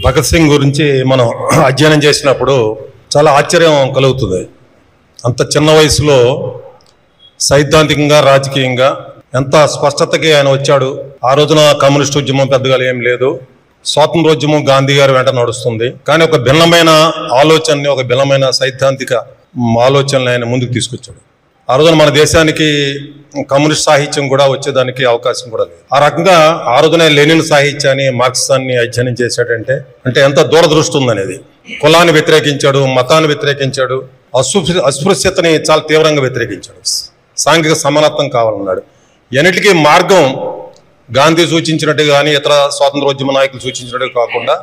భగత్ సింగ్ గురించి మనం అధ్యయనం చేసినప్పుడు చాలా ఆశ్చర్యం కలుగుతుంది. అంత చిన్న వయసులో సైద్ధాంతికంగా రాజకీయంగా ఎంత స్పష్టతకి ఆయన వచ్చాడు. ఆ రోజున కమ్యూనిస్ట్ ఉద్యమం పెద్దగా ఏం లేదు, స్వాతంత్రోద్యమం గాంధీ గారి వెంట నడుస్తుంది. కానీ ఒక భిన్నమైన ఆలోచనని, ఒక భిన్నమైన సైద్ధాంతిక ఆలోచనని ఆయన ముందుకు తీసుకొచ్చాడు. ఆ రోజున మన దేశానికి కమ్యూనిస్ట్ సాహిత్యం కూడా వచ్చేదానికి అవకాశం కూడా లేదు. ఆ రకంగా ఆ రోజున లెనిన్ సాహిత్యాన్ని, మార్క్సాన్ని అధ్యయనం చేశాడంటే ఎంత దూరదృష్టి ఉందనేది. కులాన్ని వ్యతిరేకించాడు, మతాన్ని వ్యతిరేకించాడు, అస్పృశ్యతని చాలా తీవ్రంగా వ్యతిరేకించాడు. సాంఘిక సమానత్వం కావాలన్నాడు. ఎన్నిటికీ మార్గం గాంధీ సూచించినట్టు కానీ ఇతర స్వాతంత్రోద్యమ నాయకులు సూచించినట్టు కాకుండా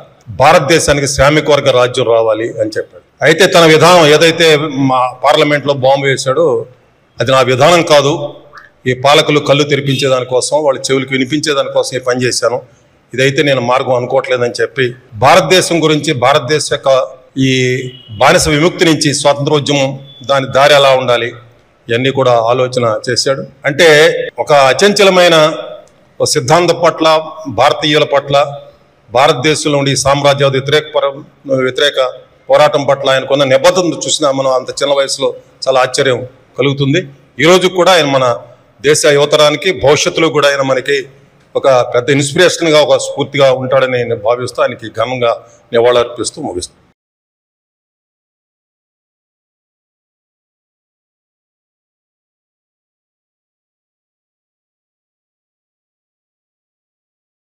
భారతదేశానికి శ్రామిక వర్గ రాజ్యం రావాలి అని చెప్పాడు. అయితే తన విధానం ఏదైతే పార్లమెంట్లో బాంబు వేశాడో అది నా విధానం కాదు, ఈ పాలకులు కళ్ళు తెరిపించేదానికోసం, వాళ్ళ చెవులకు వినిపించేదానికోసం ఈ పని చేశాను, ఇదైతే నేను మార్గం అనుకోవట్లేదని చెప్పి భారతదేశం గురించి, భారతదేశ యొక్క ఈ బానిస విముక్తి నుంచి స్వాతంత్రోద్యమం దాని దారి ఎలా ఉండాలి ఇవన్నీ కూడా ఆలోచన చేశాడు. అంటే ఒక అచంచలమైన సిద్ధాంతం పట్ల, భారతీయుల పట్ల, భారతదేశంలో ఉండి సామ్రాజ్యవాద వ్యతిరేక పోరాటం పట్ల ఆయనకున్న నిబద్ధతను చూసినా మనం అంత చిన్న వయసులో చాలా ఆశ్చర్యం కలుగుతుంది. ఈరోజు కూడా ఆయన మన దేశ యువతరానికి, భవిష్యత్తులో కూడా ఆయన మనకి ఒక పెద్ద ఇన్స్పిరేషన్గా, ఒక స్ఫూర్తిగా ఉంటాడని నేను భావిస్తూ ఆయనకి ఘనంగా నివాళులర్పిస్తూ ముగిస్తాను.